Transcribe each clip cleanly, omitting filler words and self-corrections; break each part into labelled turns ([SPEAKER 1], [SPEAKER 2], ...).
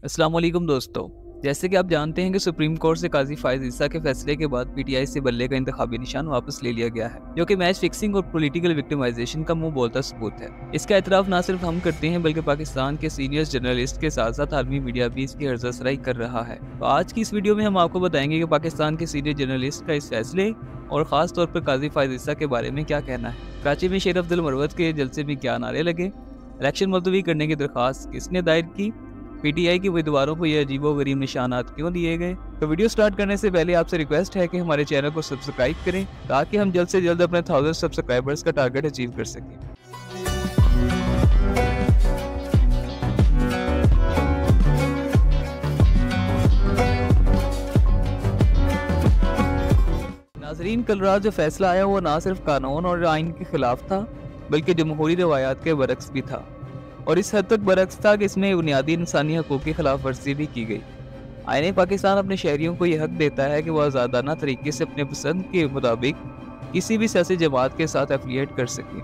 [SPEAKER 1] अस्सलाम वालेकुम दोस्तों। जैसे कि आप जानते हैं कि सुप्रीम कोर्ट से काजी फायज ईसा के फैसले के बाद पीटीआई से बल्ले का इंतखाबी निशान वापस ले लिया गया है, जो कि मैच फिक्सिंग और पॉलिटिकल विक्टिमाइजेशन का मुंह बोलता सबूत है। इसका एतराफ ना सिर्फ हम करते हैं बल्कि पाकिस्तान के सीनियर जर्नलिस्ट के साथ साथ आलमी मीडिया भी इसकी हर्जासराई कर रहा है। तो आज की इस वीडियो में हम आपको बताएंगे कि पाकिस्तान के सीनियर जर्नलिस्ट का इस फैसले और खास तौर पर काजी फायज ईसा के बारे में क्या कहना है। कराची में शेर अब्दुल मरवत के जलसे में क्या नारे लगे, इलेक्शन मुलतवी करने की दरख्वास्त किसने दायर की, पीटीआई के उम्मीदवारों को ये अजीबोगरीब निशानात क्यों दिए गए। तो वीडियो स्टार्ट करने से पहले आपसे रिक्वेस्ट है कि हमारे चैनल को सब्सक्राइब करें ताकि हम जल्द से जल्द अपने 1000 सब्सक्राइबर्स का टारगेट अचीव कर सकें। नाजरीन, कल रात जो फैसला आया वो ना सिर्फ कानून और आइन के खिलाफ था बल्कि जमहूरी रवायात के बरक्स भी था, और इस हद तक बरक्स था कि इसमें बुनियादी इंसानी हकूक़ की खिलाफ वर्जी भी की गई। आईने पाकिस्तान अपने शहरियों को यह हक देता है कि वह आज़ादाना तरीके से अपने पसंद के मुताबिक किसी भी सियासी जमात के साथ एफिलिएट कर सकें,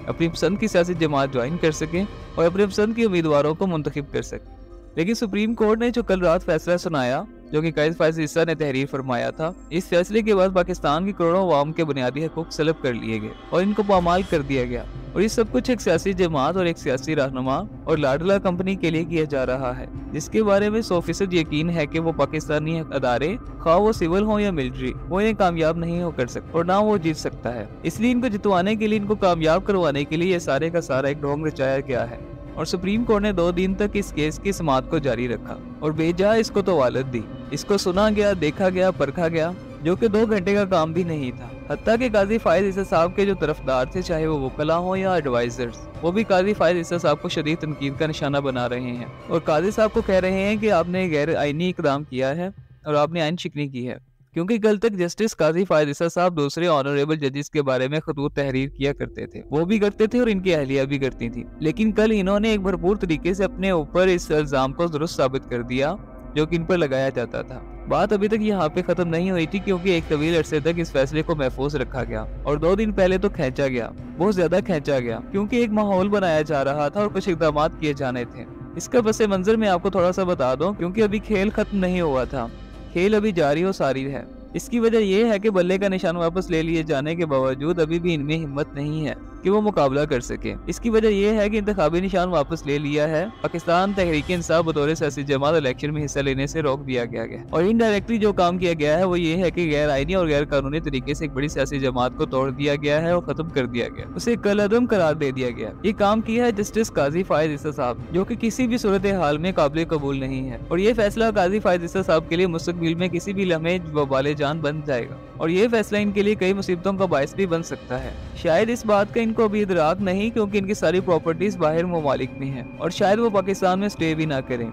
[SPEAKER 1] अपनी पसंद की सियासी जमात ज्वाइन कर सकें और अपने पसंद के उम्मीदवारों को मुंतखब कर सकें। लेकिन सुप्रीम कोर्ट ने जो कल रात फैसला सुनाया, जो कि काजी फायज ईसा ने तहरीर फरमाया था, इस फैसले के बाद पाकिस्तान की करोड़ों अवाम के बुनियादी हकूक़ सलब कर लिए गए और इनको पामाल कर दिया गया। और ये सब कुछ एक सियासी जमात और एक सियासी रहनुमा और लाडला कंपनी के लिए किया जा रहा है, जिसके बारे में 100% यकीन है कि वो पाकिस्तानी अदारे, खा वो सिविल हो या मिलिट्री, वो इन्हें कामयाब नहीं हो कर सकता और ना वो जीत सकता है। इसलिए इनको जितवाने के लिए, इनको कामयाब करवाने के लिए ये सारे का सारा एक ढोंग रचाया गया है। और सुप्रीम कोर्ट ने 2 दिन तक इस केस की समाअत को जारी रखा और बेजा इसको तवालत दी। इसको सुना गया, देखा गया, परखा गया, जो कि 2 घंटे का काम भी नहीं था। हत्ता कि काजी फायज ईसा साहब के जो तरफदार थे, चाहे वो वकला हो या एडवाइजर्स, वो भी काजी फायज ईसा साहब को शदीद तनकीद का निशाना बना रहे हैं और काजी साहब को कह रहे हैं कि आपने गैर आईनी इकदाम किया है और आपने आइन शिकनी की है, क्योंकि कल तक जस्टिस काजी फायज ईसा साहब दूसरे ऑनरेबल जजेस के बारे में खतूत तहरीर किया करते थे, वो भी करते थे और इनकी अहलिया भी करती थी। लेकिन कल इन्होंने एक भरपूर तरीके से अपने ऊपर इस इल्जाम को दुरुस्त साबित कर दिया जो कि इन पर लगाया जाता था। बात अभी तक यहाँ पे खत्म नहीं हुई थी, क्योंकि एक तवील अरसे तक इस फैसले को महफूज रखा गया और 2 दिन पहले तो खींचा गया, बहुत ज्यादा खींचा गया, क्योंकि एक माहौल बनाया जा रहा था और कुछ इकदाम किए जाने थे। इसका पस मंजर में आपको थोड़ा सा बता दूं, क्योंकि अभी खेल खत्म नहीं हुआ था, खेल अभी जारी और सारी है। इसकी वजह यह है कि बल्ले का निशान वापस ले लिए जाने के बावजूद अभी भी इनमें हिम्मत नहीं है कि वो मुकाबला कर सके। इसकी वजह यह है कि इंतखाबी निशान वापस ले लिया है, पाकिस्तान तहरीक इंसाफ बतौर सियासी जमात इलेक्शन में हिस्सा लेने से रोक दिया गया है और इनडायरेक्टली जो काम किया गया है वो ये है कि गैर आईनी और गैर कानूनी तरीके से एक बड़ी सियासी जमात को तोड़ दिया गया है और खत्म कर दिया गया, उसे कलअदम करार दे दिया गया। ये काम किया है जस्टिस काजी फायज ईसा साहब, जो कि किसी भी सूरत हाल में काबिल कबूल नहीं है, और ये फैसला काजी फायज ईसा साहब के लिए मुस्तकबिल में किसी भी लम्हे वबाले जान बन जाएगा और ये फैसला इनके लिए कई मुसीबतों का बायस भी बन सकता है। शायद इस बात का इनको अभी इदराक नहीं, क्योंकि इनकी सारी प्रॉपर्टीज बाहर ममालिक में हैं और शायद वो पाकिस्तान में स्टे भी ना करें,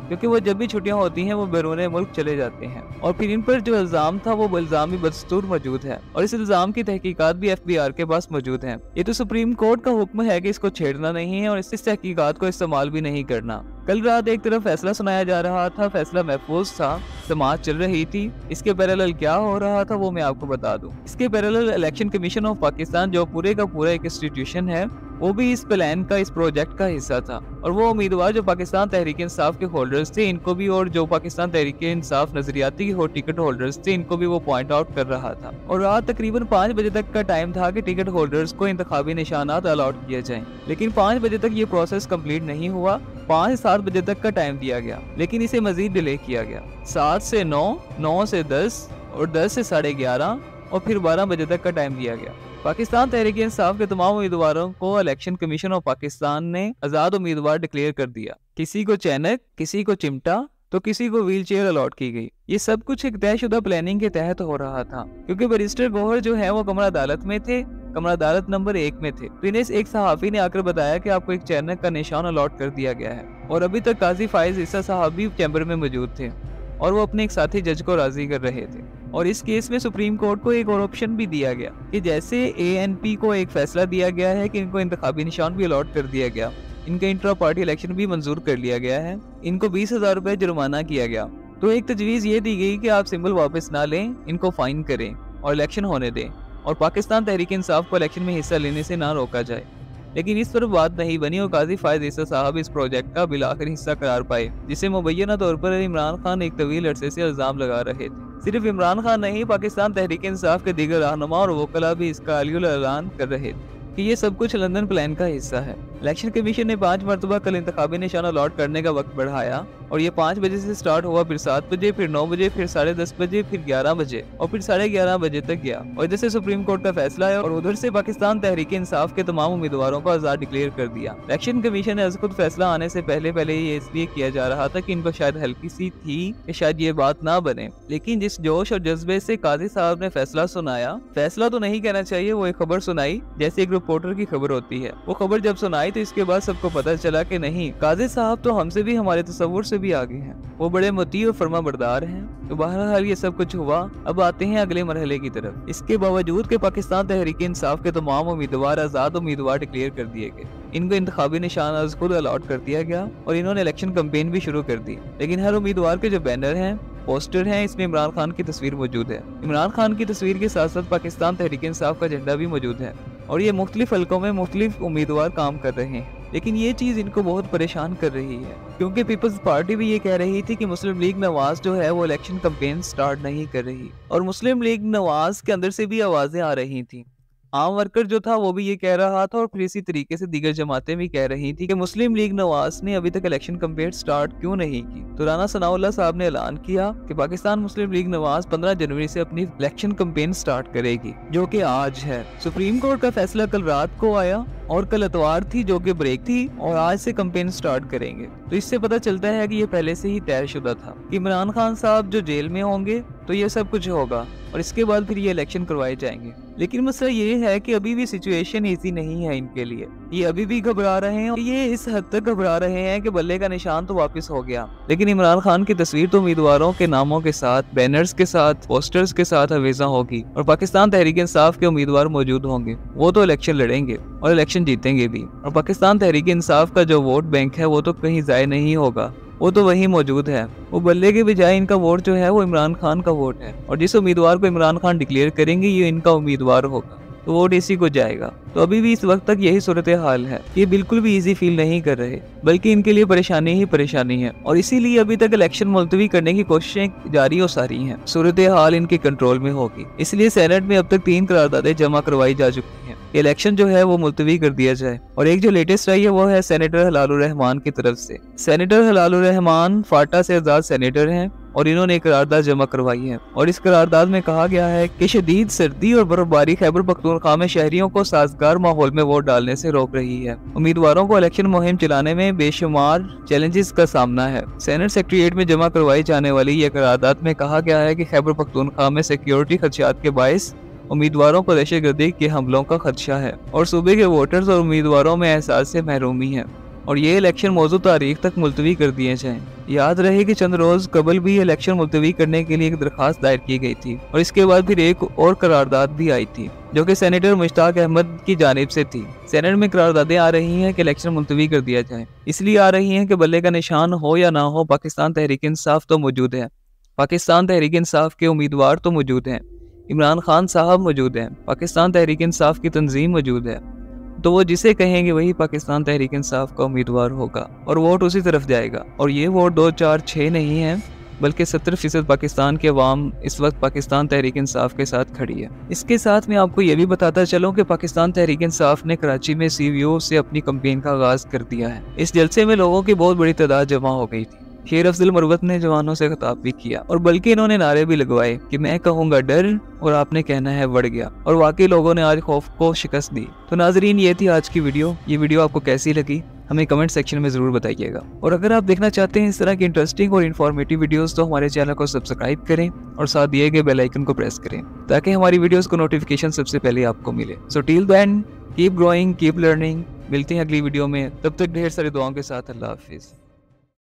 [SPEAKER 1] क्योंकि वो जब भी छुट्टियां होती हैं वो बैरून मुल्क चले जाते हैं। और फिर इन पर जो इल्जाम था वो इल्जाम भी बदस्तूर मौजूद है और इस इल्जाम की तहकीकात भी FBI के पास मौजूद है। ये तो सुप्रीम कोर्ट का हुक्म है कि इसको छेड़ना नहीं है और इस तहकीकात को इस्तेमाल भी नहीं करना। कल रात एक तरफ फैसला सुनाया जा रहा था, फैसला महफूज था, समाअत चल रही थी। इसके पैरेलल क्या हो रहा था वो मैं आपको बता दूं। इसके parallel election commission of Pakistan, जो पूरे का पूरा एक इंस्टीट्यूशन है, वो भी इस प्लान का, इस प्रोजेक्ट का हिस्सा था और वो उम्मीदवार जो पाकिस्तान तहरीक इंसाफ के होल्डर्स थे, इनको भी, और जो पाकिस्तान तहरीक इंसाफ नजरियाती के टिकट होल्डर्स थे, इनको भी वो पॉइंट आउट कर रहा था। और रात तकरीबन 5 बजे तक का टाइम था कि टिकट होल्डर्स को इंतखाबी निशानात अलॉट किए जाएं, लेकिन 5 बजे तक ये प्रोसेस कंप्लीट नहीं हुआ। 5 से 7 बजे तक का टाइम दिया गया, लेकिन इसे मजीद डिले किया गया। 7 से 9, 9 से 10 और 10 से 11:30 और फिर 12 बजे तक का टाइम दिया गया। पाकिस्तान तहरीक इंसाफ के तमाम उम्मीदवारों को इलेक्शन कमीशन ऑफ पाकिस्तान ने आजाद उम्मीदवार डिक्लेयर कर दिया। किसी को चैनक, किसी को चिमटा, तो किसी को व्हील चेयर अलॉट की गई। ये सब कुछ एक तयशुदा प्लानिंग के तहत हो रहा था, क्योंकि बैरिस्टर गौहर जो है वो कमरा अदालत में थे, कमरा अदालत नंबर 1 में थे। तो इन्हें एक सहाफी ने आकर बताया कि आपको एक चैनक का निशान अलॉट कर दिया गया है और अभी तक काजी फायज ईसा साहब भी चैम्बर में मौजूद थे और वो अपने एक साथी जज को राजी कर रहे थे। और इस केस में सुप्रीम कोर्ट को एक और ऑप्शन भी दिया गया कि जैसे ANP को एक फैसला दिया गया है कि इनको इंतखाबी निशान भी अलॉट कर दिया गया, इनका इंट्रा पार्टी इलेक्शन भी मंजूर कर लिया गया है, इनको 20,000 रुपए जुर्माना किया गया। तो एक तजवीज़ ये दी गई कि आप सिंबल वापस ना लें, इनको फाइन करें और इलेक्शन होने दें और पाकिस्तान तहरीक इंसाफ को इलेक्शन में हिस्सा लेने से ना रोका जाए। लेकिन इस पर बात नहीं बनी और काजी फायद ईसा साहब इस प्रोजेक्ट का बिलाखिर हिस्सा करार पाए, जिसे मुबैना तौर पर इमरान खान एक तवील अरसे से इल्जाम लगा रहे थे। सिर्फ इमरान खान नहीं, पाकिस्तान तहरीक इंसाफ के दीगर रहनुमा और वकला भी इसका अलियुल ऐलान कर रहे थे कि ये सब कुछ लंदन प्लान का हिस्सा है। इलेक्शन कमीशन ने 5 मरतबा कल इंतखाबी निशान अलॉट करने का वक्त बढ़ाया और ये 5 बजे से स्टार्ट हुआ, फिर 7 बजे, फिर 9 बजे, फिर 10:30 बजे, फिर 11 बजे और फिर 11:30 बजे तक गया। और इधर से सुप्रीम कोर्ट का फैसला है और उधर से पाकिस्तान तहरीक इंसाफ के तमाम उम्मीदवारों को आजाद डिक्लेयर कर दिया। इलेक्शन कमीशन ने खुद फैसला आने से पहले ये इसलिए किया जा रहा था कि इनको शायद हल्की सी थी कि शायद ये बात ना बने, लेकिन जिस जोश और जज्बे से काजी साहब ने फैसला सुनाया, फैसला तो नहीं कहना चाहिए, वो एक खबर सुनाई जैसे एक रिपोर्टर की खबर होती है। वो खबर जब सुनाई तो इसके बाद सबको पता चला कि नहीं, काजी साहब तो हमसे भी, हमारे तसव्वुर से भी आगे हैं, वो बड़े मुती और फरमा बरदार हैं। तो बहरहाल ये सब कुछ हुआ। अब आते हैं अगले मरहले की तरफ। इसके बावजूद के पाकिस्तान तहरीक इंसाफ के तमाम उम्मीदवार आजाद उम्मीदवार डिक्लेयर कर दिए गए, इनको इंतखाबी निशान आज खुद अलॉट कर दिया गया और इन्होंने इलेक्शन कैंपेन भी शुरू कर दी। लेकिन हर उम्मीदवार के जो बैनर हैं, पोस्टर हैं, इसमें इमरान खान की तस्वीर मौजूद है। इमरान खान की तस्वीर के साथ साथ पाकिस्तान तहरीक इंसाफ का झंडा भी मौजूद है और ये मुख्तलिफ हलकों में मुख्तलिफ उम्मीदवार काम कर रहे हैं। लेकिन ये चीज इनको बहुत परेशान कर रही है, क्योंकि पीपल्स पार्टी भी ये कह रही थी कि मुस्लिम लीग नवाज जो है वो इलेक्शन कैंपेन स्टार्ट नहीं कर रही, और मुस्लिम लीग नवाज के अंदर से भी आवाजें आ रही थी। आम वर्कर जो था वो भी ये कह रहा था और फिर इसी तरीके से दीगर जमातें भी कह रही थी कि मुस्लिम लीग नवाज ने अभी तक इलेक्शन कैंपेन स्टार्ट क्यों नहीं की। तो राना सनाउल्लाह साहब ने ऐलान किया कि पाकिस्तान मुस्लिम लीग नवाज 15 जनवरी से अपनी इलेक्शन कैंपेन स्टार्ट करेगी, जो कि आज है। सुप्रीम कोर्ट का फैसला कल रात को आया और कल इतवार थी जो कि ब्रेक थी, और आज से कैंपेन स्टार्ट करेंगे। तो इससे पता चलता है कि ये पहले से ही तयशुदा था कि इमरान खान साहब जो जेल में होंगे तो ये सब कुछ होगा और इसके बाद फिर ये इलेक्शन करवाए जाएंगे। लेकिन मसला ये है कि अभी भी सिचुएशन इजी नहीं है इनके लिए, ये अभी भी घबरा रहे हैं। ये इस हद तक घबरा रहे हैं कि बल्ले का निशान तो वापस हो गया, लेकिन इमरान खान की तस्वीर तो उम्मीदवारों के नामों के साथ, बैनर्स के साथ, पोस्टर्स के साथ हवेजा होगी और पाकिस्तान तहरीक इंसाफ के उम्मीदवार मौजूद होंगे। वो तो इलेक्शन लड़ेंगे और इलेक्शन जीतेंगे भी, और पाकिस्तान तहरीक इंसाफ का जो वोट बैंक है वो तो कहीं जाए नहीं होगा, वो तो वही मौजूद है। वो बल्ले के बजाय इनका वोट जो है वो इमरान खान का वोट है, और जिस उम्मीदवार को इमरान खान डिक्लेयर करेंगे ये इनका उम्मीदवार होगा, तो वोट इसी को जाएगा। तो अभी भी इस वक्त तक यही सूरत हाल है। ये बिल्कुल भी इजी फील नहीं कर रहे, बल्कि इनके लिए परेशानी ही परेशानी है, और इसीलिए अभी तक इलेक्शन मुलतवी करने की कोशिशें जारी और सारी हैं। सूरत हाल इनके कंट्रोल में होगी, इसलिए सेनेट में अब तक 3 करारदादें जमा करवाई जा चुकी हैं। इलेक्शन जो है वो मुलतवी कर दिया जाए, और एक जो लेटेस्ट आई है वो है सेनेटर हलालुर रहमान की तरफ से। सेनेटर हलालुर रहमान फाटा से आजाद सेनेटर हैं और इन्होंने एक करारदाद जमा करवाई है, और इस करारदाद में कहा गया है कि शदीद सर्दी और बर्फबारी खैबर पख्तूनख्वा में शहरियों को साजगार माहौल में वोट डालने से रोक रही है। उम्मीदवारों को इलेक्शन मुहिम चलाने में बेशुमार चैलेंजेस का सामना है। सेनेट सेक्रेटेरिएट में जमा करवाई जाने वाली यह करारदाद में कहा गया है कि खैबर पख्तूनख्वा में सिक्योरिटी खदशात के बायस उम्मीदवारों को दहशतगर्दी के हमलों का खदशा है, और सूबे के वोटर्स और उम्मीदवारों में एहसास से महरूमी है, और ये इलेक्शन मौजूद तारीख तक मुलतवी कर दिए जाएं। याद रहे कि चंद रोज कबल भी इलेक्शन मुलतवी करने के लिए एक दरखास्त दायर की गई थी, और इसके बाद फिर एक और करारदाद भी आई थी जो कि सेनेटर मुश्ताक अहमद की जानिब से थी। सेनेट में करारदादें आ रही हैं कि इलेक्शन मुलतवी कर दिया जाए, इसलिए आ रही हैं कि बल्ले का निशान हो या ना हो, पाकिस्तान तहरीक इंसाफ तो मौजूद है, पाकिस्तान तहरीक इंसाफ के उम्मीदवार तो मौजूद हैं, इमरान खान साहब मौजूद हैं, पाकिस्तान तहरीक इंसाफ की तंजीम मौजूद है, तो वो जिसे कहेंगे वही पाकिस्तान तहरीक इंसाफ का उम्मीदवार होगा और वोट उसी तरफ जाएगा। और ये वोट 2, 4, 6 नहीं है, बल्कि 70% पाकिस्तान के अवाम इस वक्त पाकिस्तान तहरीक इंसाफ के साथ खड़ी है। इसके साथ मैं आपको ये भी बताता चलूं कि पाकिस्तान तहरीक इंसाफ ने कराची में CVO से अपनी कैंपेन का आगाज कर दिया है। इस जलसे में लोगों की बहुत बड़ी तादाद जमा हो गई थी। शेर अफजल मरवत ने जवानों से खिताब भी किया, और बल्कि इन्होंने नारे भी लगवाए कि मैं कहूँगा डर और आपने कहना है बढ़ गया, और वाकई लोगों ने आज खौफ को शिकस्त दी। तो नाजरीन, ये थी आज की वीडियो। ये वीडियो आपको कैसी लगी हमें कमेंट सेक्शन में जरूर बताइएगा, और अगर आप देखना चाहते हैं इस तरह की इंटरेस्टिंग और इन्फॉर्मेटिव वीडियोस तो हमारे चैनल को सब्सक्राइब करें और साथ दिए गए बेल आइकन को प्रेस करें ताकि हमारी वीडियोस को नोटिफिकेशन सबसे पहले आपको मिले। So till then keep growing, keep learning. मिलते हैं अगली वीडियो में, तब तक ढेर सारी दुआओं के साथ। अल्लाह हाफिज।